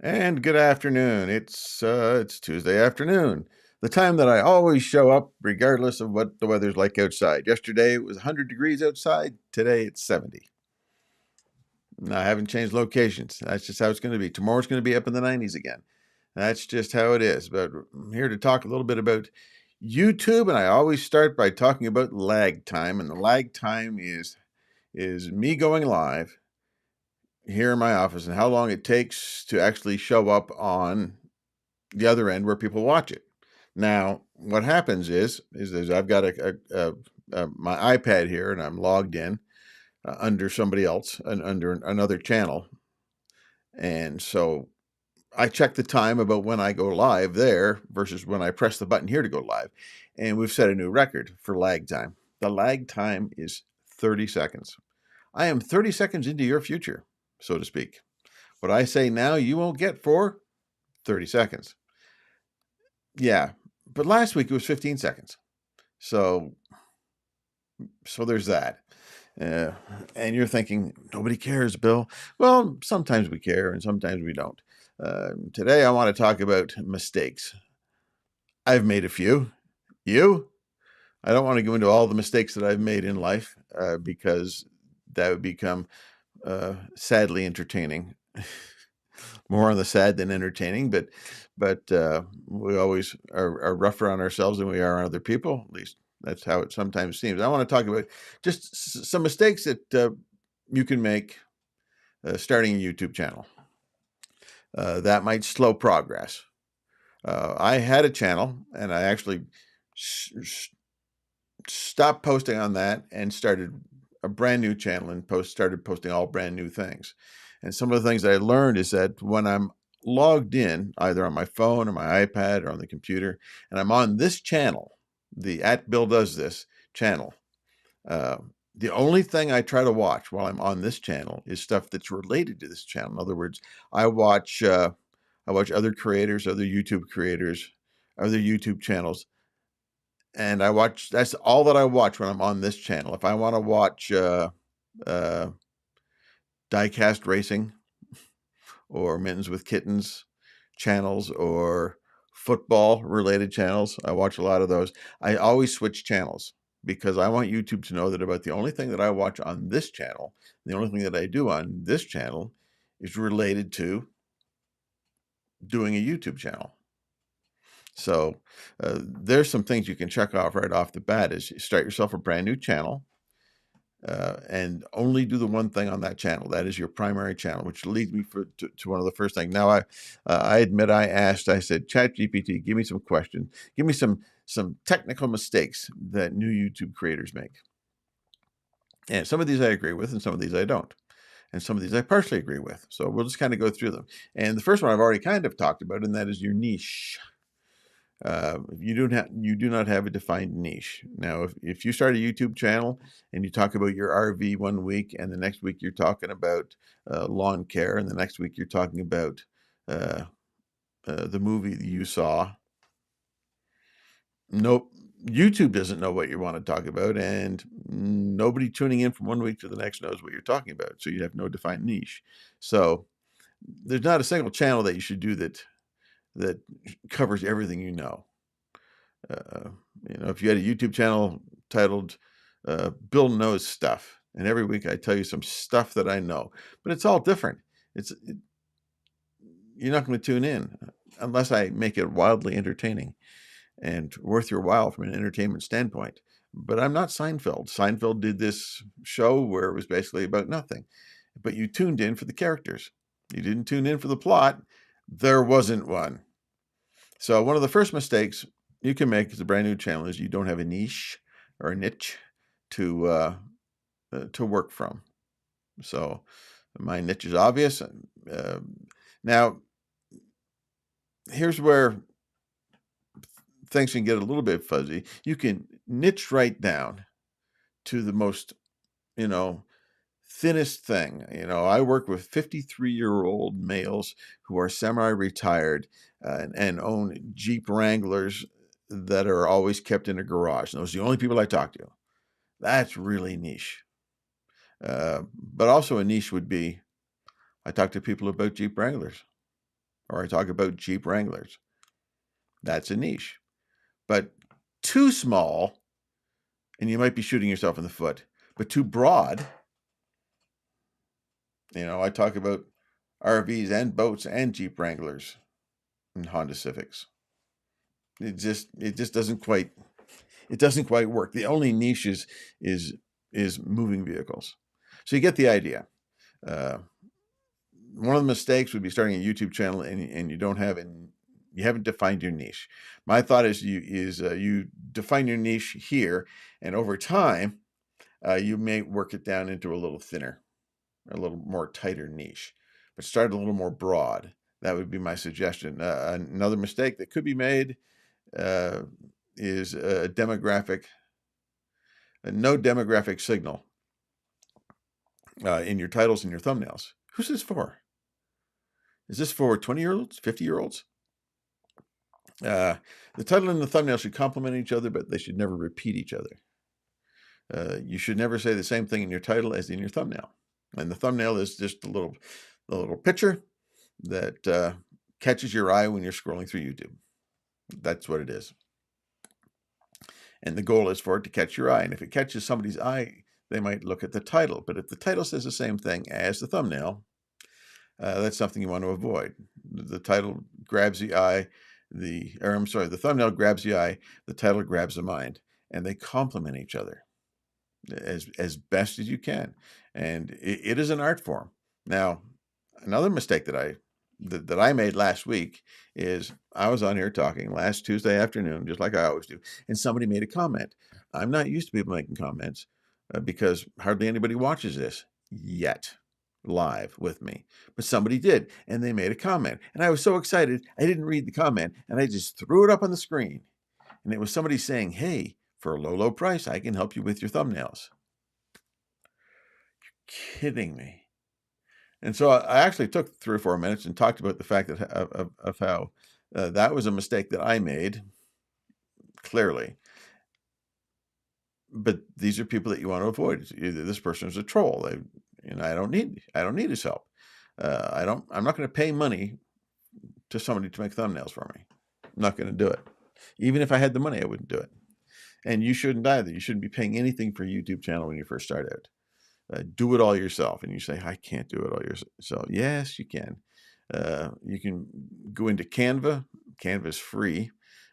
And good afternoon. It's Tuesday afternoon, the time that I always show up, regardless of what the weather's like outside. Yesterday it was 100 degrees outside. Today it's 70. I haven't changed locations. That's just how it's going to be. Tomorrow's going to be up in the 90s again. That's just how it is. But I'm here to talk a little bit about YouTube, and I always start by talking about lag time. And the lag time is me going live here in my office and how long it takes to actually show up on the other end where people watch it. Now, what happens is I've got my iPad here and I'm logged in under somebody else and under another channel, and so I check the time about when I go live there versus when I press the button here to go live, and we've set a new record for lag time. The lag time is 30 seconds. I am 30 seconds into your future, so to speak. What I say now, you won't get for 30 seconds. Yeah, but last week it was 15 seconds. So there's that. Uh, and you're thinking, nobody cares, Bill. Well, sometimes we care and sometimes we don't. Today I want to talk about mistakes. I've made a few. You? I don't want to go into all the mistakes that I've made in life because that would become sadly entertaining. More on the sad than entertaining, but we always are rougher on ourselves than we are on other people. At least that's how it sometimes seems. I want to talk about just some mistakes that you can make starting a YouTube channel. That might slow progress. I had a channel, and I actually stopped posting on that and started a brand new channel and started posting all brand new things. And some of the things that I learned is that when I'm logged in, either on my phone or my iPad or on the computer, and I'm on this channel, the at Bill Does This channel, uh, the only thing I try to watch while I'm on this channel is stuff that's related to this channel. In other words, I watch other creators, other YouTube creators, other YouTube channels, and that's all that I watch when I'm on this channel. If I want to watch uh, diecast racing or Mittens with Kittens channels or football related channels, I watch a lot of those. I always switch channels because I want YouTube to know that about the only thing that I watch on this channel, the only thing that I do on this channel is related to doing a YouTube channel. So there's some things you can check off right off the bat is you start yourself a brand new channel and only do the one thing on that channel. That is your primary channel, which leads me to one of the first things. Now, I admit I said, ChatGPT, give me some questions. Give me some technical mistakes that new YouTube creators make. And some of these I agree with and some of these I don't. And some of these I partially agree with. So we'll just kind of go through them. And the first one I've already kind of talked about, and that is your niche. You do not have a defined niche. Now, if you start a YouTube channel and you talk about your RV one week, and the next week you're talking about lawn care, and the next week you're talking about the movie that you saw, nope, YouTube doesn't know what you want to talk about, and nobody tuning in from one week to the next knows what you're talking about. So you have no defined niche. So there's not a single channel that you should do that covers everything you know. Uh, if you had a YouTube channel titled Bill Knows Stuff, and every week I tell you some stuff that I know, but it's all different. You're not going to tune in unless I make it wildly entertaining and worth your while from an entertainment standpoint. But I'm not Seinfeld. Seinfeld did this show where it was basically about nothing, but you tuned in for the characters. You didn't tune in for the plot. There wasn't one. So one of the first mistakes you can make as a brand new channel is you don't have a niche or a niche to work from. So my niche is obvious. Now, here's where things can get a little bit fuzzy. You can niche right down to the most, thinnest thing. I work with 53-year-old males who are semi-retired and own Jeep Wranglers that are always kept in a garage. And those are the only people I talk to. That's really niche. But also a niche would be I talk to people about Jeep Wranglers. or I talk about Jeep Wranglers. That's a niche. But too small, and you might be shooting yourself in the foot, but too broad, I talk about RVs and boats and Jeep Wranglers and Honda Civics. It just doesn't quite work. The only niche is moving vehicles. So you get the idea. One of the mistakes would be starting a YouTube channel and you haven't defined your niche. My thought is you define your niche here, and over time, you may work it down into a little thinner, a little more tighter niche, but start a little more broad. That would be my suggestion. Another mistake that could be made is no demographic signal in your titles and your thumbnails. Who's this for? Is this for 20-year-olds, 50-year-olds? The title and the thumbnail should complement each other, but they should never repeat each other. You should never say the same thing in your title as in your thumbnail. And the thumbnail is just a little picture that catches your eye when you're scrolling through YouTube. That's what it is. And the goal is for it to catch your eye. And if it catches somebody's eye, they might look at the title. But if the title says the same thing as the thumbnail, that's something you want to avoid. The title grabs the eye. The thumbnail grabs the eye. The title grabs the mind. And they complement each other as best as you can. And it is an art form. Now, another mistake that I made last week is I was on here talking last Tuesday afternoon, just like I always do, and somebody made a comment. I'm not used to people making comments because hardly anybody watches this yet live with me, but somebody did, and they made a comment, and I was so excited I didn't read the comment, and I just threw it up on the screen, and it was somebody saying, "Hey, for a low price, I can help you with your thumbnails." You're kidding me. And so I actually took 3 or 4 minutes and talked about the fact that of how that was a mistake that I made, clearly. But these are people that you want to avoid. Either this person is a troll. I don't need his help. I'm not going to pay money to somebody to make thumbnails for me. I'm not going to do it. Even if I had the money, I wouldn't do it. And you shouldn't either. You shouldn't be paying anything for a YouTube channel when you first start out. Do it all yourself. And you say, I can't do it all yourself. Yes, you can. You can go into Canva. Canva is free.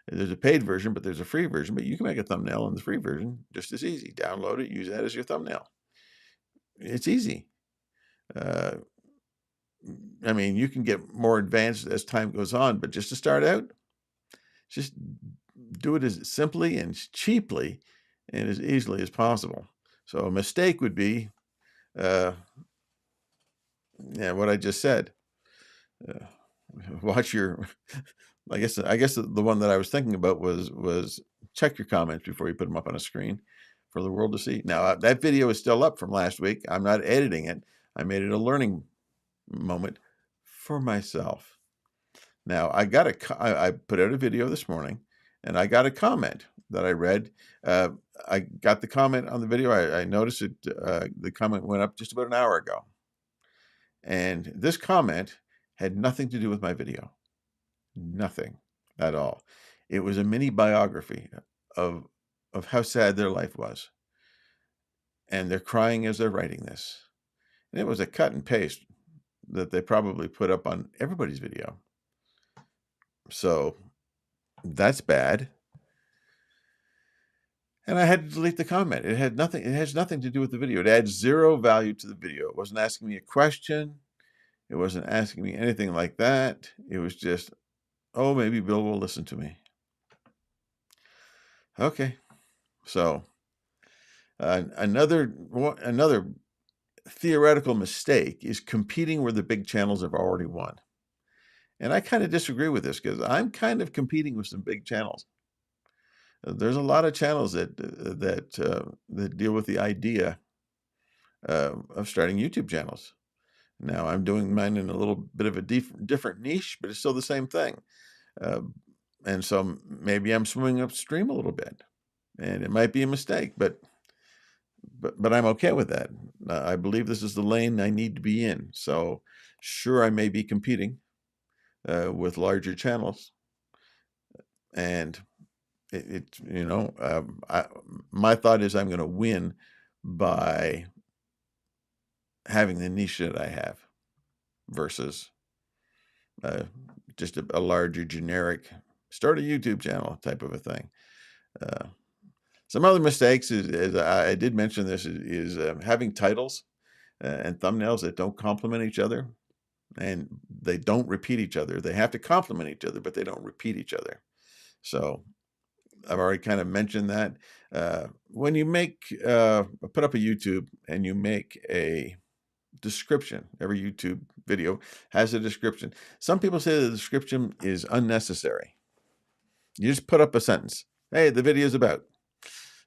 There's a paid version, but there's a free version. But you can make a thumbnail in the free version just as easy. Download it. Use that as your thumbnail. It's easy. You can get more advanced as time goes on. But just to start out, just do it as simply and cheaply and as easily as possible. So a mistake would be what I just said. Watch your. I guess the one that I was thinking about was check your comments before you put them up on a screen for the world to see. Now that video is still up from last week. I'm not editing it. I made it a learning moment for myself. Now I put out a video this morning, and I got a comment that I read. I got the comment on the video. I noticed it. The comment went up just about an hour ago. And this comment had nothing to do with my video. Nothing at all. It was a mini biography of how sad their life was. And they're crying as they're writing this. And it was a cut and paste that they probably put up on everybody's video. So that's bad. And I had to delete the comment. It has nothing to do with the video. It adds zero value to the video. It wasn't asking me a question. It wasn't asking me anything like that. It was just, oh, maybe Bill will listen to me. Okay. So another theoretical mistake is competing where the big channels have already won. And I kind of disagree with this because I'm kind of competing with some big channels. There's a lot of channels that deal with the idea of starting YouTube channels. Now I'm doing mine in a little bit of a different niche, but it's still the same thing. And so maybe I'm swimming upstream a little bit, and it might be a mistake, but I'm okay with that. I believe this is the lane I need to be in. So sure, I may be competing, with larger channels. And my thought is I'm going to win by having the niche that I have versus just a larger generic start a YouTube channel type of a thing. Some other mistakes is I did mention this is having titles and thumbnails that don't complement each other, and they don't repeat each other. They have to complement each other, but they don't repeat each other. So I've already kind of mentioned that. When you put up a YouTube and you make a description, every YouTube video has a description. Some people say the description is unnecessary. You just put up a sentence. Hey, the video is about.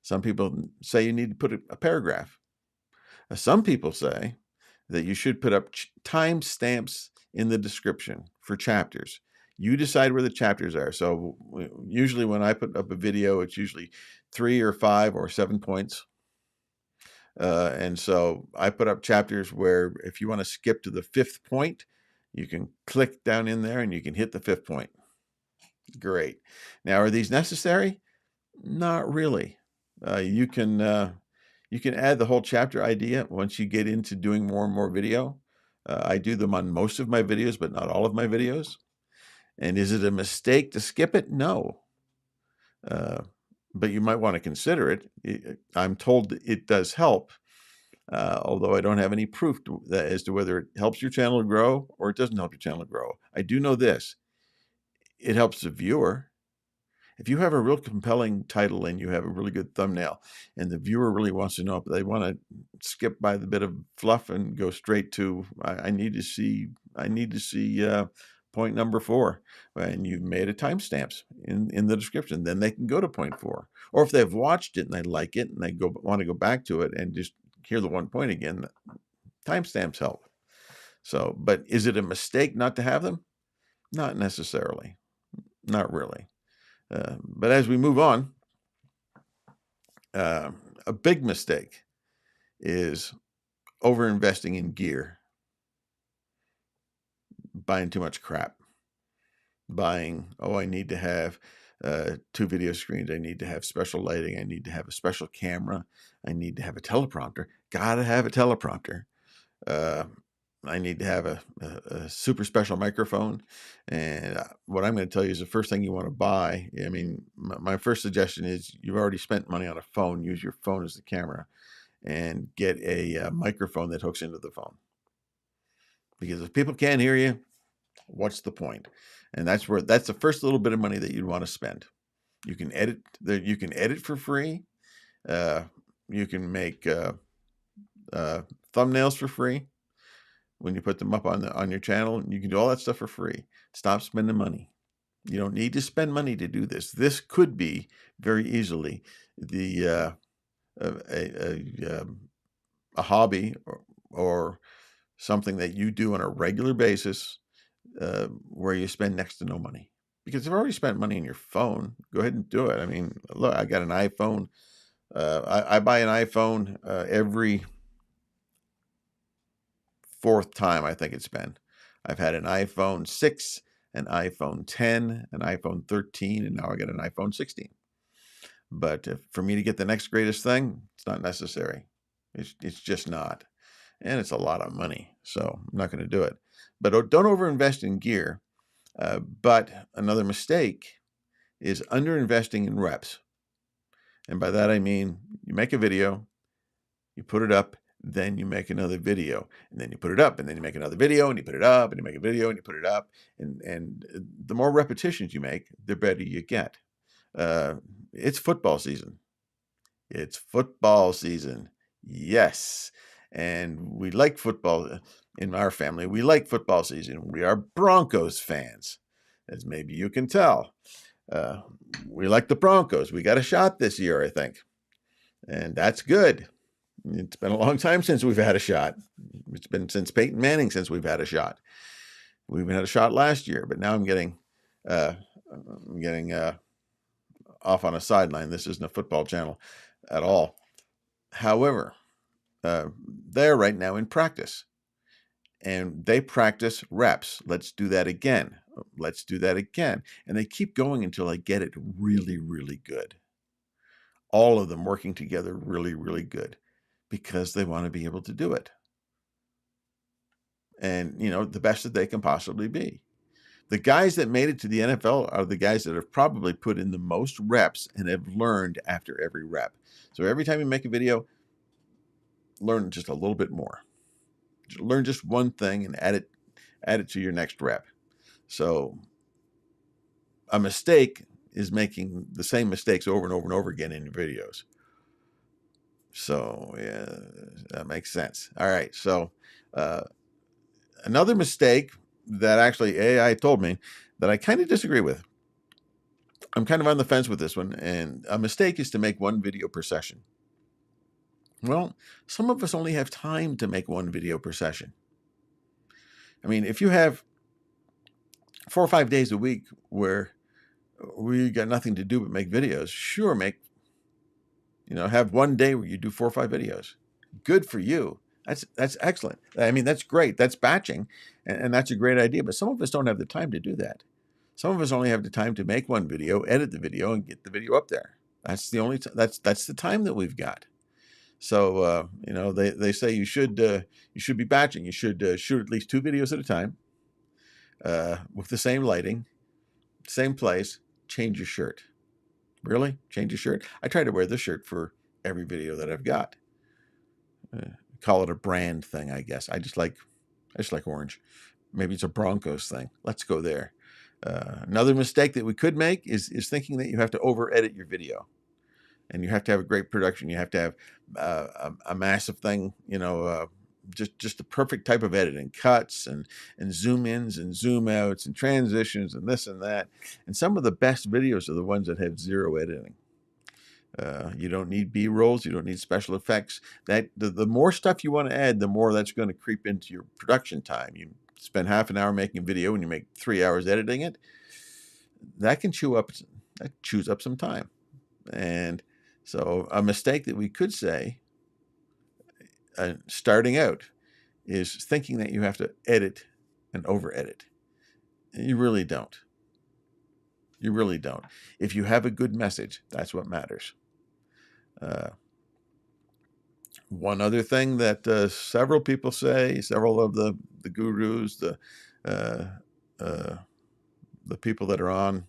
Some people say you need to put a paragraph. Some people say that you should put up time stamps in the description for chapters. You decide where the chapters are. So usually when I put up a video, it's usually 3 or 5 or 7 points. And so I put up chapters where if you want to skip to the 5th point, you can click down in there and you can hit the 5th point. Great. Now, are these necessary? Not really. You can add the whole chapter idea once you get into doing more and more video. I do them on most of my videos, but not all of my videos. And is it a mistake to skip it? No. But you might want to consider it. I'm told it does help, although I don't have any proof as to whether it helps your channel grow or it doesn't help your channel grow. I do know this. It helps the viewer. If you have a real compelling title and you have a really good thumbnail and the viewer really wants to know if they want to skip by the bit of fluff and go straight to, I need to see point number 4, and you've made a timestamps in the description, then they can go to point 4. Or if they've watched it and they like it and they want to go back to it and just hear the 1 point again, timestamps help. So, but is it a mistake not to have them? Not necessarily. Not really. But as we move on, a big mistake is over-investing in gear, buying too much crap, I need to have 2 video screens, I need to have special lighting, I need to have a special camera, I need to have a teleprompter, gotta have a teleprompter. I need to have a super special microphone. And what I'm going to tell you is the first thing you want to buy. I mean, my first suggestion is you've already spent money on a phone. Use your phone as the camera and get a microphone that hooks into the phone. Because if people can't hear you, what's the point? And that's the first little bit of money that you'd want to spend. You can edit for free. You can make thumbnails for free. When you put them up on your channel, you can do all that stuff for free. Stop spending money. You don't need to spend money to do this. This could be very easily a hobby or something that you do on a regular basis where you spend next to no money. Because you've already spent money on your phone. Go ahead and do it. I mean, look, I got an iPhone. I buy an iPhone every 4th time, I think it's been. I've had an iPhone 6, an iPhone 10, an iPhone 13, and now I got an iPhone 16. But for me to get the next greatest thing, it's not necessary. It's just not. And it's a lot of money, so I'm not going to do it. But don't overinvest in gear. But another mistake is underinvesting in reps. And by that I mean you make a video, you put it up, then you make another video, and then you put it up, and then you make another video, and you put it up, and you make a video, and you put it up, and the more repetitions you make, the better you get. It's football season. It's football season. Yes. And we like football in our family. We like football season. We are Broncos fans, as maybe you can tell. We like the Broncos. We got a shot this year, I think. And that's good. It's been a long time since we've had a shot. It's been since Peyton Manning since we've had a shot. We even had a shot last year, but now I'm getting off on a sideline. This isn't a football channel at all. However, they're right now in practice, and they practice reps. Let's do that again. Let's do that again. And they keep going until I get it really, really good. All of them working together really, really good because they want to be able to do it. And, the best that they can possibly be. The guys that made it to the NFL are the guys that have probably put in the most reps and have learned after every rep. So every time you make a video, learn just a little bit more. Learn just one thing and add it to your next rep. So a mistake is making the same mistakes over and over and over again in your videos. So yeah, that makes sense. All right. So another mistake that actually AI told me that I kind of disagree with. I'm kind of on the fence with this one. And a mistake is to make one video per session. Well, some of us only have time to make one video per session. I mean, if you have 4 or 5 days a week where we got nothing to do but make videos, sure, have one day where you do 4 or 5 videos. Good for you. That's excellent. I mean, that's great. That's batching, and that's a great idea. But some of us don't have the time to do that. Some of us only have the time to make one video, edit the video, and get the video up there. That's the only that's the time that we've got. So they say you should be batching. You should shoot at least 2 videos at a time with the same lighting, same place. Change your shirt. Really? Change your shirt? I try to wear this shirt for every video that I've got. Call it a brand thing, I guess. I just like orange. Maybe it's a Broncos thing. Let's go there. Another mistake that we could make is thinking that you have to over edit your video, and you have to have a great production. You have to have a massive thing, just the perfect type of editing, cuts and zoom ins and zoom outs and transitions and this and that. And some of the best videos are the ones that have zero editing. You don't need B-rolls. You don't need special effects. That the more stuff you want to add, the more that's going to creep into your production time. You spend half an hour making a video and you make 3 hours editing it. That chews up some time. And so a mistake that we could say starting out is thinking that you have to edit and over edit. You really don't. You really don't. If you have a good message, that's what matters. One other thing that several people say, several of the gurus, the people that are on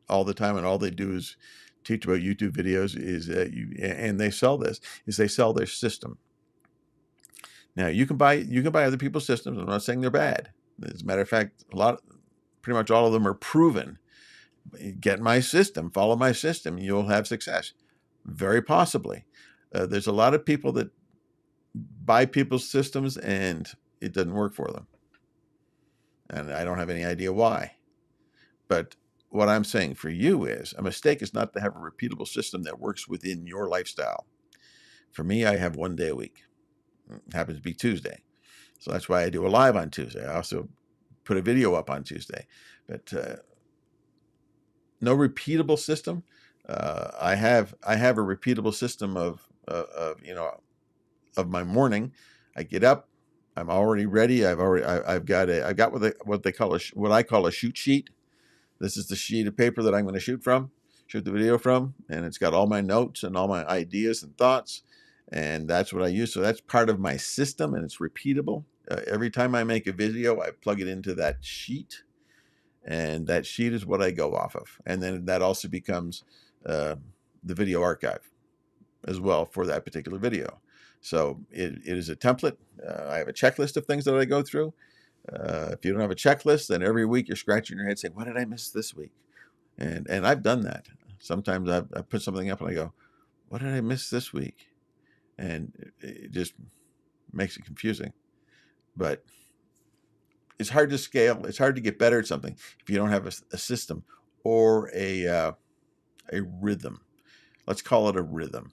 all the time and all they do is teach about YouTube videos is and they sell their system. Now you can buy other people's systems. I'm not saying they're bad. As a matter of fact, pretty much all of them are proven. Get my system, follow my system, you'll have success. Very possibly. There's a lot of people that buy people's systems and it doesn't work for them. And I don't have any idea why. But what I'm saying for you is a mistake is not to have a repeatable system that works within your lifestyle. For me, I have 1 day a week. It happens to be Tuesday. So that's why I do a live on Tuesday. I also put a video up on Tuesday. But no repeatable system. I have a repeatable system of my morning. I get up, I'm already ready. I've got what I call a shoot sheet. This is the sheet of paper that I'm going to shoot the video from, and it's got all my notes and all my ideas and thoughts, and that's what I use. So that's part of my system, and it's repeatable. Every time I make a video, I plug it into that sheet, and that sheet is what I go off of. And then that also becomes the video archive as well for that particular video. So it is a template. I have a checklist of things that I go through. If you don't have a checklist, then every week you're scratching your head saying, what did I miss this week? And I've done that. Sometimes I put something up and I go, what did I miss this week? And it just makes it confusing. But it's hard to scale. It's hard to get better at something if you don't have a system or a rhythm. Let's call it a rhythm.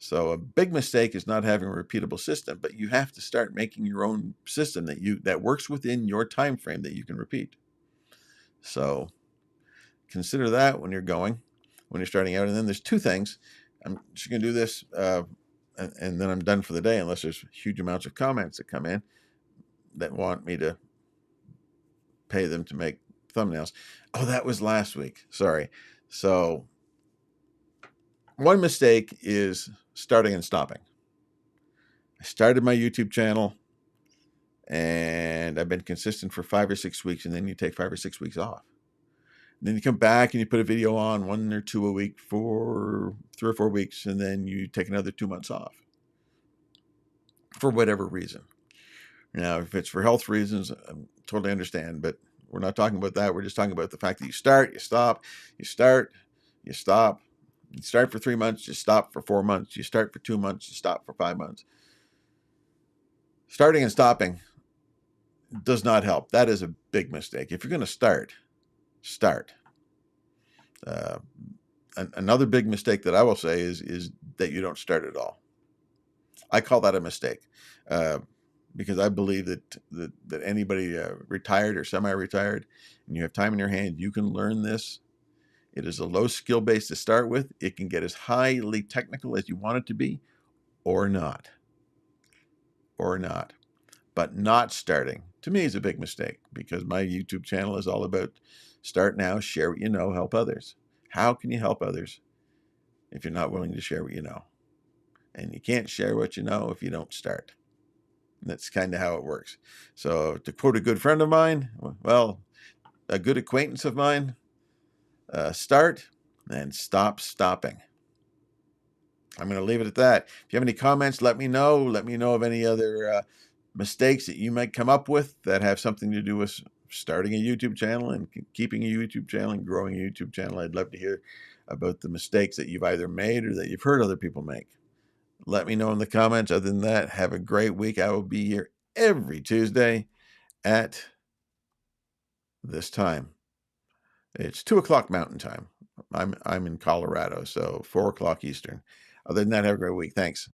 So a big mistake is not having a repeatable system, but you have to start making your own system that works within your time frame that you can repeat. So consider that when you're starting out. And then there's 2 things. I'm just going to do this, and then I'm done for the day, unless there's huge amounts of comments that come in that want me to pay them to make thumbnails. Oh, that was last week. Sorry. So one mistake is starting and stopping. I started my YouTube channel and I've been consistent for 5 or 6 weeks, and then you take 5 or 6 weeks off. And then you come back and you put a video on 1 or 2 a week for 3 or 4 weeks, and then you take another 2 months off for whatever reason. Now, if it's for health reasons, I totally understand, but we're not talking about that. We're just talking about the fact that you start, you stop, you start, you stop. You start for 3 months, you stop for 4 months. You start for 2 months, you stop for 5 months. Starting and stopping does not help. That is a big mistake. If you're going to start. Another big mistake that I will say is that you don't start at all. I call that a mistake because I believe that anybody retired or semi-retired, and you have time in your hand, you can learn this. It is a low skill base to start with. It can get as highly technical as you want it to be, or not. But not starting, to me, is a big mistake, because my YouTube channel is all about start now, share what you know, help others. How can you help others if you're not willing to share what you know? And you can't share what you know if you don't start. And that's kind of how it works. So to quote a good friend of mine, well, a good acquaintance of mine, start and stop stopping. I'm going to leave it at that. If you have any comments, let me know. Let me know of any other mistakes that you might come up with that have something to do with starting a YouTube channel and keeping a YouTube channel and growing a YouTube channel. I'd love to hear about the mistakes that you've either made or that you've heard other people make. Let me know in the comments. Other than that, have a great week. I will be here every Tuesday at this time. It's 2 o'clock Mountain Time. I'm in Colorado, so 4 o'clock Eastern. Other than that, have a great week. Thanks.